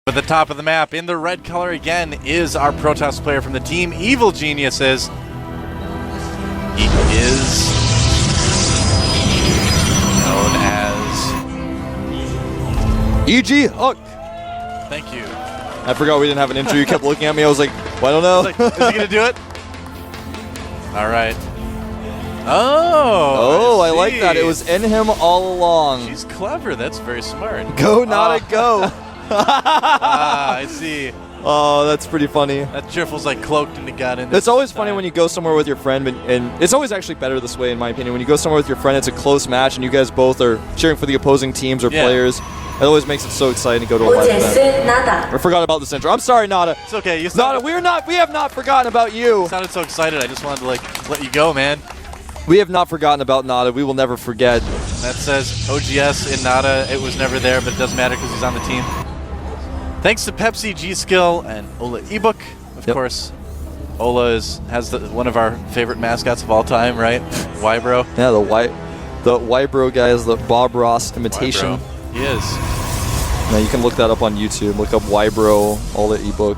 But the top of the map in the red color again is our Protoss player from the team, Evil Geniuses. He is known as E.G. Huck. Thank you. I forgot we didn't have an intro. You kept looking at me. I was like, well, I don't know. Like, is he going to do it? All right. Oh, I like that. It was in him all along. She's clever. That's very smart. Go, NaDa, go. I see. Oh, that's pretty funny. That cheerful's like cloaked and he got in. It's always funny when you go somewhere with your friend, and it's always actually better this way, in my opinion. When you go somewhere with your friend, it's a close match, and you guys both are cheering for the opposing teams or players. It always makes it so exciting to go to a live event. I forgot about this intro. I'm sorry, NaDa. It's okay. You NaDa, we have not forgotten about you. You sounded so excited. I just wanted to let you go, man. We have not forgotten about NaDa. We will never forget. That says OGS in NaDa. It was never there, but it doesn't matter because he's on the team. Thanks to Pepsi, G-Skill, and Ola ebook, of course. Ola has one of our favorite mascots of all time, right? Wybro. Yeah, the Wybro guy is the Bob Ross imitation. Wybro. He is. Now you can look that up on YouTube. Look up Wybro Ola ebook.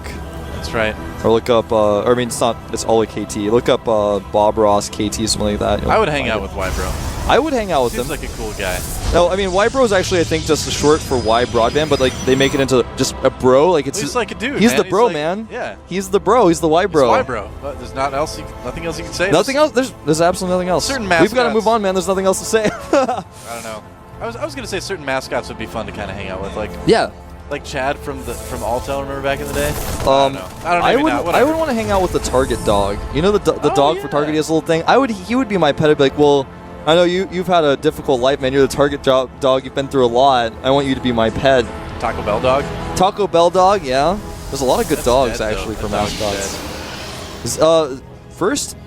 That's right. Or look up, I mean, it's Ola KT. Look up Bob Ross KT, something like that. I would hang out with Wybro. I would hang out with him. Seems like a cool guy. No, I mean, Wybro is actually, I think, just a short for Y Broadband, but like they make it into just a bro. Like it's he's like a dude. He's man. the bro, like, man. Yeah. He's the bro. He's the Wybro. He's Wybro. But there's nothing else you can say. Nothing else. There's absolutely nothing else. Certain mascots. We've got to move on, man. There's nothing else to say. I don't know. I was gonna say certain mascots would be fun to kind of hang out with, like like Chad from Altel. Remember back in the day? I don't know. I would want to hang out with the Target dog. You know the dog for Target. He has a little thing. He would be my pet. I'd be like, well, I know you've had a difficult life, man. You're the Target dog. You've been through a lot. I want you to be my pet. Taco Bell dog. Taco Bell dog. Yeah. There's a lot of good dogs actually for mascots. First.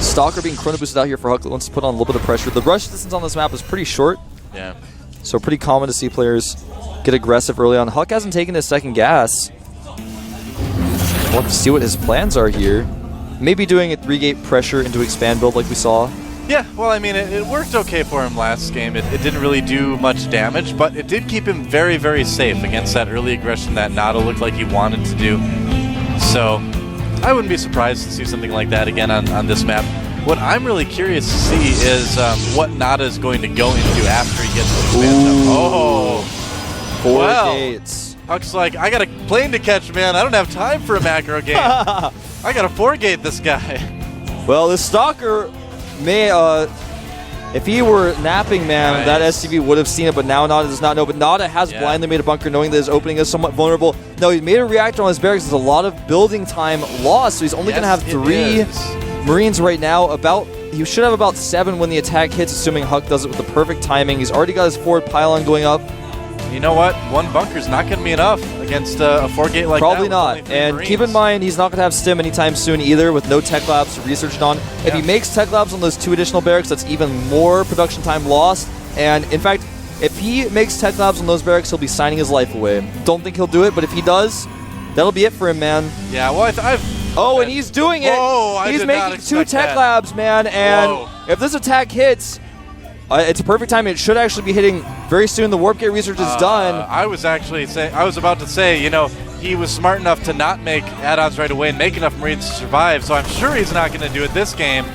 Stalker being chrono boosted out here for Huck. Wants to put on a little bit of pressure. The rush distance on this map is pretty short. Yeah. So pretty common to see players get aggressive early on. Huck hasn't taken his second gas. We'll have to see what his plans are here. Maybe doing a 3-gate pressure into expand build like we saw. Yeah, well, I mean, it worked okay for him last game. It didn't really do much damage, but it did keep him very, very safe against that early aggression that NaDa looked like he wanted to do. So I wouldn't be surprised to see something like that again on this map. What I'm really curious to see is what NaDa is going to go into after he gets to expand up. Oh, 4 gates. Huck's like, I got a plane to catch, man. I don't have time for a macro game. I got to 4-gate this guy. Well, this Stalker may, if he were napping, man, that SCV would have seen it, but now NaDa does not know. But NaDa has blindly made a bunker knowing that his opening is somewhat vulnerable. No, he made a reactor on his barracks. There's a lot of building time lost, so he's only going to have 3 Marines right now. He should have about 7 when the attack hits, assuming Huck does it with the perfect timing. He's already got his forward pylon going up. You know what? 1 bunker's not going to be enough against a 4-gate like that. Probably not. And Marines. Keep in mind, he's not going to have stim anytime soon either, with no tech labs researched on. If he makes tech labs on those 2 additional barracks, that's even more production time lost. And in fact, if he makes tech labs on those barracks, he'll be signing his life away. Don't think he'll do it, but if he does, that'll be it for him, man. Yeah, well, and he's doing it. Whoa, he's making 2 tech labs, man. And if this attack hits, it's a perfect time. It should actually be hitting very soon. The warp gate research is done. I was about to say, you know, he was smart enough to not make add-ons right away and make enough Marines to survive. So I'm sure he's not going to do it this game.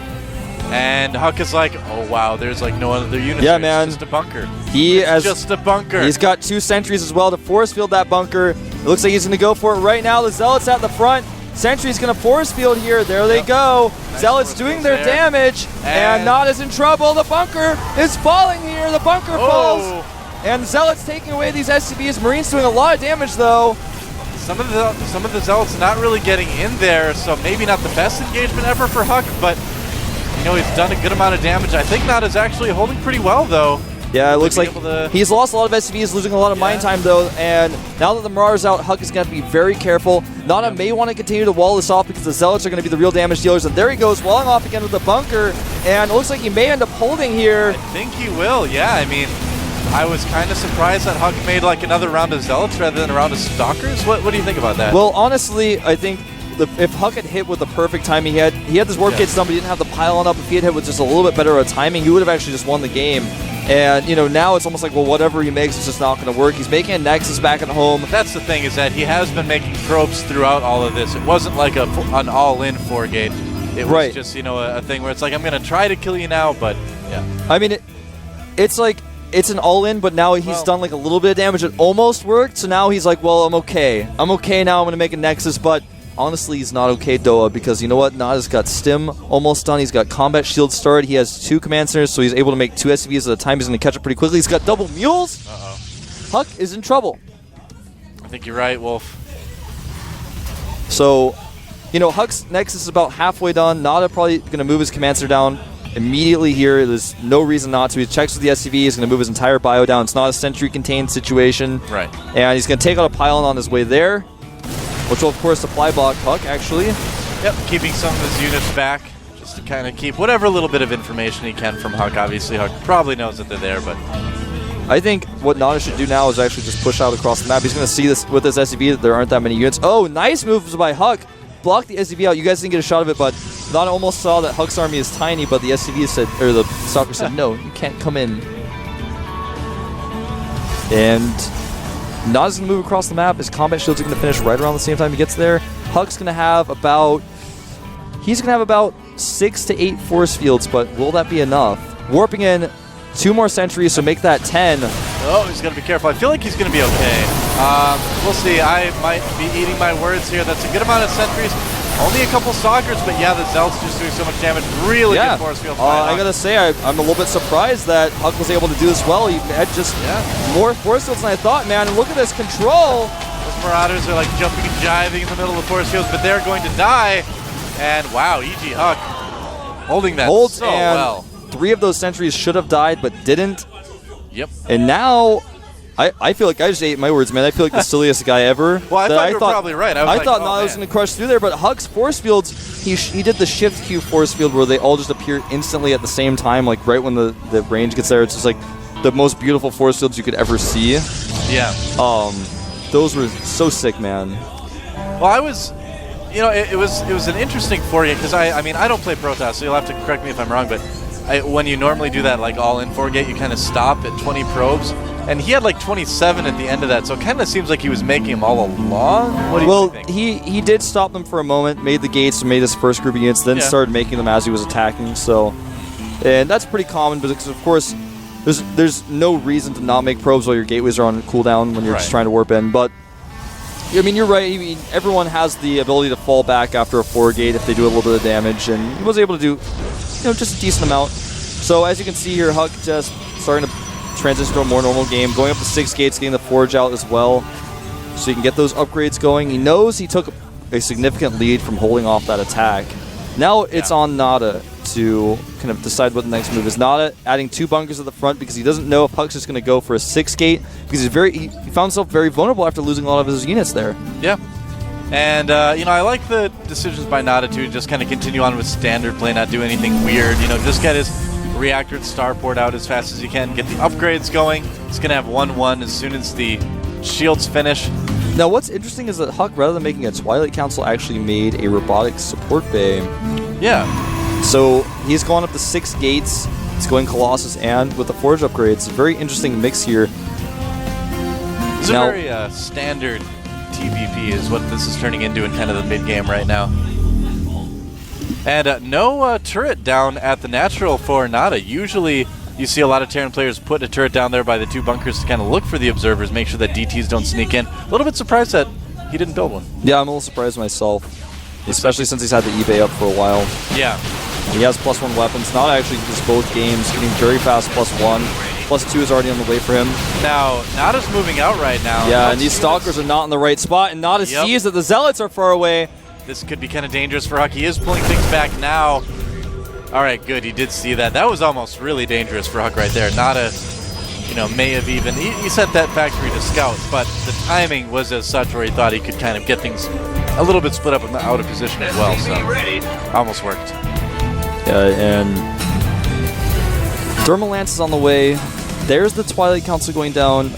And Huck is like, oh wow, there's like no other units. Yeah, man. It's just a bunker. Just a bunker. He's got 2 sentries as well to force field that bunker. It looks like he's going to go for it right now. The Zealots at the front. Sentry's going to force field here. There they go. Nice. Zealots doing their damage. And NaDa's in trouble. The bunker is falling here. The bunker falls. And Zealots taking away these SCBs. Marines doing a lot of damage, though. Some of the Zealots not really getting in there, so maybe not the best engagement ever for Huck, but you know, he's done a good amount of damage. I think NaDa's actually holding pretty well, though. Yeah, it looks like he's lost a lot of SCVs, losing a lot of mine time, though. And now that the Marauder's out, Huck is going to be very careful. NaDa may want to continue to wall this off because the Zealots are going to be the real damage dealers. And there he goes, walling off again with the bunker. And it looks like he may end up holding here. I think he will, yeah. I mean, I was kind of surprised that Huck made like another round of Zealots rather than a round of Stalkers. What do you think about that? Well, honestly, I think if Huck had hit with the perfect timing, he had this warp gates done, but he didn't have the pylon up. If he had hit with just a little bit better of timing, he would have actually just won the game. And, you know, now it's almost like, well, whatever he makes is just not going to work. He's making a Nexus back at home. That's the thing, is that he has been making probes throughout all of this. It wasn't like an all-in 4-gate. It was just, you know, a thing where it's like, I'm going to try to kill you now, but, yeah. I mean, it's like, it's an all-in, but now he's done like a little bit of damage. It almost worked, so now he's like, well, I'm okay. I'm okay now, I'm going to make a Nexus, but honestly, he's not okay, Doa, because you know what? NaDa's got Stim almost done. He's got Combat Shield started. He has 2 Command Centers, so he's able to make 2 SCVs at a time. He's going to catch up pretty quickly. He's got double Mules. Uh-oh. Huck is in trouble. I think you're right, Wolf. So, you know, Huck's Nexus is about halfway done. NaDa probably going to move his Command Center down immediately here. There's no reason not to. He checks with the SCV. He's going to move his entire bio down. It's not a sentry-contained situation. Right. And he's going to take out a pylon on his way there, which will, of course, supply block Huck, actually. Yep, keeping some of his units back just to kind of keep whatever little bit of information he can from Huck. Obviously, Huck probably knows that they're there, but... I think what NaDa should do now is actually just push out across the map. He's going to see this with this SCV that there aren't that many units. Oh, nice moves by Huck. Block the SCV out. You guys didn't get a shot of it, but NaDa almost saw that Huck's army is tiny, but the SCV said, or the stalker said, no, you can't come in. And NaDa's going to move across the map. His combat shields are going to finish right around the same time he gets there. Huck's going to have about... He's going to have about 6 to 8 force fields, but will that be enough? Warping in 2 more sentries, so make that 10. Oh, he's going to be careful. I feel like he's going to be okay. We'll see. I might be eating my words here. That's a good amount of sentries. Only a couple stalkers, but yeah, the Zelt's just doing so much damage. Really good force field. I gotta say, I'm a little bit surprised that Huck was able to do this well. He had just more force fields than I thought, man. And look at this control. Those Marauders are like jumping and jiving in the middle of the force fields, but they're going to die. And wow, E.G. Huck holding that so well. 3 of those sentries should have died, but didn't. Yep. And now... I feel like I just ate my words, man. I feel like the silliest guy ever. Well, I thought you were probably right. I thought NaDa was going to crush through there, but Huck's force fields, he did the shift Q force field where they all just appear instantly at the same time, like right when the range gets there. It's just like the most beautiful force fields you could ever see. Yeah. Those were so sick, man. Well, I was, you know, it was an interesting 4-gate because I mean I don't play Protoss, so you'll have to correct me if I'm wrong, but when you normally do that like all in 4-gate, you kind of stop at 20 probes. And he had like 27 at the end of that, so it kind of seems like he was making them all along. What do you think? He did stop them for a moment, made the gates, made his first group of units, then started making them as he was attacking. So, and that's pretty common because, of course, there's no reason to not make probes while your gateways are on cooldown when you're just trying to warp in. But I mean, you're right. I mean, everyone has the ability to fall back after a 4-gate if they do a little bit of damage, and he was able to do, you know, just a decent amount. So as you can see here, Huck just starting to transition to a more normal game, going up to 6 gates, getting the Forge out as well, so you can get those upgrades going. He knows he took a significant lead from holding off that attack. Now it's on NaDa to kind of decide what the next move is. NaDa adding 2 bunkers at the front because he doesn't know if Huck's just going to go for a 6-gate because he found himself very vulnerable after losing a lot of his units there. Yeah. And, you know, I like the decisions by NaDa to just kind of continue on with standard play, not do anything weird. You know, just get his reactor and starport out as fast as you can, get the upgrades going. It's going to have 1-1 as soon as the shields finish. Now, what's interesting is that Huck, rather than making a Twilight Council, actually made a robotic support bay. Yeah. So he's gone up to 6 gates. He's going Colossus and with the Forge upgrades. It's a very interesting mix here. It's a very standard TVP is what this is turning into in kind of the mid-game right now. And no turret down at the natural for NaDa. Usually you see a lot of Terran players put a turret down there by the 2 bunkers to kind of look for the observers, make sure that DTs don't sneak in. A little bit surprised that he didn't build one. Yeah, I'm a little surprised myself, especially since he's had the eBay up for a while. Yeah. He has +1 weapons. NaDa actually uses both games, getting very fast +1. +2 is already on the way for him. Now, NaDa's moving out right now. Yeah, and these Stalkers are not in the right spot, and NaDa sees that the Zealots are far away. This could be kind of dangerous for Huck. He is pulling things back now. All right, good. He did see that. That was almost really dangerous for Huck right there. NaDa, you know, may have even... He sent that factory to scout, but the timing was as such where he thought he could kind of get things a little bit split up and out of position as well, so almost worked. Yeah, and Thermal Lance is on the way. There's the Twilight Council going down.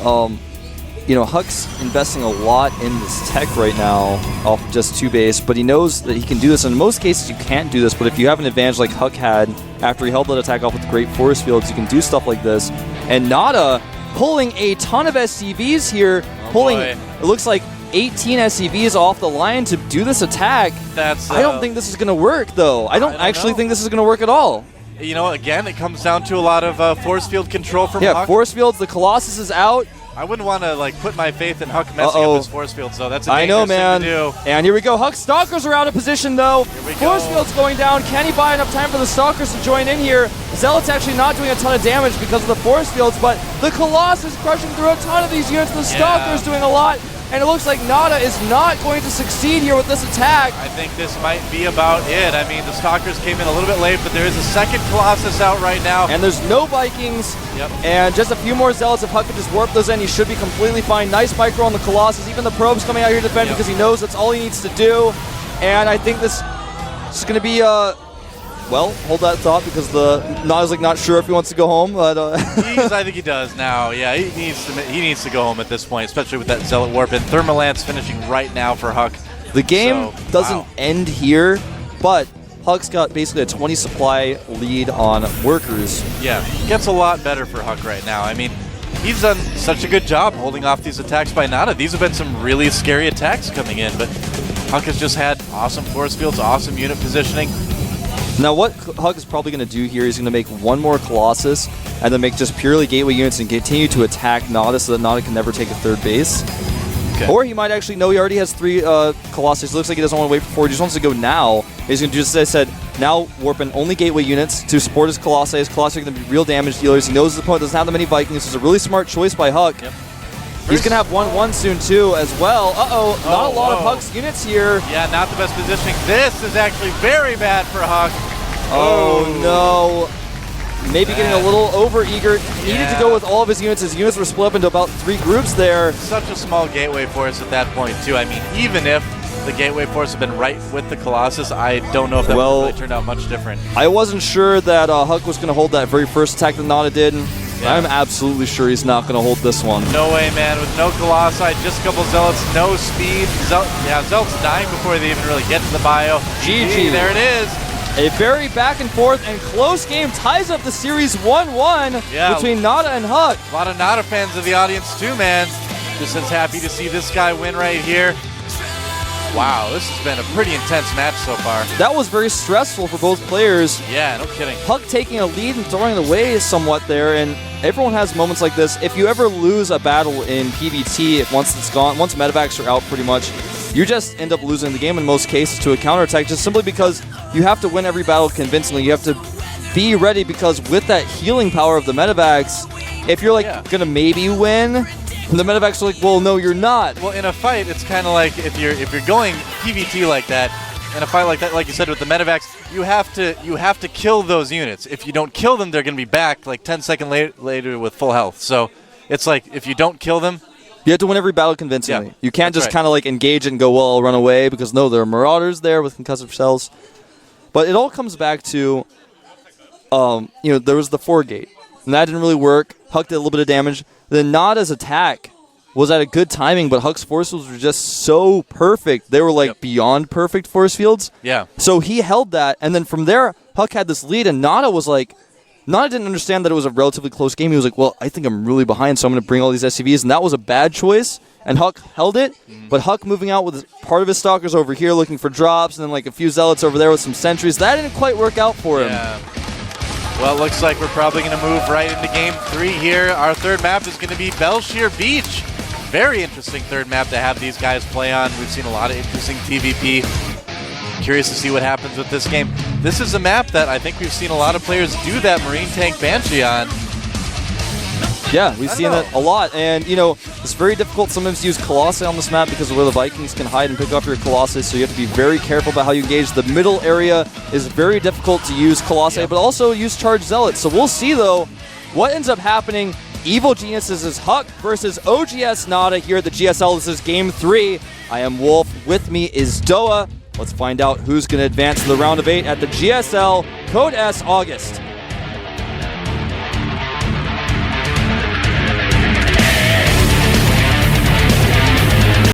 Huck's investing a lot in this tech right now off just 2 base, but he knows that he can do this. In most cases, you can't do this, but if you have an advantage like Huck had after he held that attack off with great force fields, you can do stuff like this. And NaDa pulling a ton of SCVs here, it looks like 18 SCVs off the line to do this attack. I don't think this is going to work, though. I don't actually think this is going to work at all. Again, it comes down to a lot of force field control from Huck. Yeah, force fields. The Colossus is out. I wouldn't want to put my faith in Huck messing up his force fields, though. That's a dangerous thing to do. And here we go. Huck Stalkers are out of position, though. Force fields going down. Can he buy enough time for the Stalkers to join in here? Zealot's actually not doing a ton of damage because of the force fields, but the Colossus crushing through a ton of these units. The Stalkers doing a lot. And it looks like NaDa is not going to succeed here with this attack. I think this might be about it. I mean, the Stalkers came in a little bit late, but there is a second Colossus out right now. And there's no Vikings. Yep. And just a few more Zealots. If Huck could just warp those in, he should be completely fine. Nice micro on the Colossus. Even the Probe's coming out here to defend because he knows that's all he needs to do. And I think this is going to be... well, hold that thought because the NaDa's not sure if he wants to go home, but I think he does now. Yeah, he needs to go home at this point, especially with that Zealot warp and Thermalance finishing right now for Huck. The game doesn't end here, but Huck's got basically a 20 supply lead on workers. Yeah, gets a lot better for Huck right now. I mean, he's done such a good job holding off these attacks by NaDa. These have been some really scary attacks coming in, but Huck has just had awesome force fields, awesome unit positioning. Now what Huck is probably going to do here is going to make one more Colossus and then make just purely gateway units and continue to attack NaDa so that NaDa can never take a third base. Okay. Or he might actually know he already has 3 Colossus. It looks like he doesn't want to wait for 4. He just wants to go now. He's going to do, just as I said, now warp in only gateway units to support his Colossi. His Colossi are going to be real damage dealers. He knows his opponent doesn't have that many Vikings. This is a really smart choice by Huck. Yep. He's going to have 1-1 soon, too, as well. Not a lot of Huck's units here. Yeah, not the best positioning. This is actually very bad for Huck. Oh, no. Maybe getting a little over-eager. Needed to go with all of his units. His units were split up into about 3 groups there. Such a small gateway force at that point, too. I mean, even if the gateway force had been right with the Colossus, I don't know if that would really turned out much different. I wasn't sure that Huck was going to hold that very first attack that NaDa did. Yeah. I'm absolutely sure he's not going to hold this one. No way, man. With no Colossi, just a couple Zealots, no speed. Zealots dying before they even really get to the bio. GG. There it is. A very back and forth and close game ties up the series 1-1 between NaDa and Huck. A lot of NaDa fans of the audience too, man. Just as happy to see this guy win right here. Wow, this has been a pretty intense match so far. That was very stressful for both players. Yeah, no kidding. Huck taking a lead and throwing it away somewhat there, and everyone has moments like this. If you ever lose a battle in PvT, once it's gone, once medevacs are out pretty much, you just end up losing the game in most cases to a counterattack just simply because you have to win every battle convincingly. You have to be ready because with that healing power of the medevacs, if you're going to maybe win, the medevacs are like, well, no, you're not. Well, in a fight, it's kind of like if you're going PvT like that, in a fight like that, like you said with the medevacs, you have to kill those units. If you don't kill them, they're going to be back like 10 seconds later with full health. So it's like if you don't kill them, you have to win every battle convincingly. Yeah, you can't just kind of engage and go, well, I'll run away, because no, there are marauders there with concussive shells. But it all comes back to, there was the 4-gate, and that didn't really work. Huck did a little bit of damage. Then NaDa's attack was at a good timing, but Huck's force fields were just so perfect. They were beyond perfect force fields. Yeah. So he held that, and then from there, Huck had this lead, and NaDa was NaDa didn't understand that it was a relatively close game. He was like, well, I think I'm really behind, so I'm going to bring all these SCVs, and that was a bad choice, and Huck held it, but Huck moving out with part of his Stalkers over here looking for drops, and then a few Zealots over there with some sentries. That didn't quite work out for him. Yeah. Well, it looks like we're probably going to move right into Game 3 here. Our third map is going to be Belshire Beach. Very interesting third map to have these guys play on. We've seen a lot of interesting PvP. Curious to see what happens with this game. This is a map that I think we've seen a lot of players do that Marine Tank Banshee on. Yeah, we've seen that a lot, and it's very difficult sometimes to use Colossi on this map because of where the Vikings can hide and pick up your Colossi, so you have to be very careful about how you engage. The middle area is very difficult to use Colossi, but also use Charged Zealots. So we'll see, though, what ends up happening. Evil Geniuses is Huck versus OGS NaDa here at the GSL. This is Game 3. I am Wolf. With me is Doa. Let's find out who's going to advance to the round of 8 at the GSL Code S August.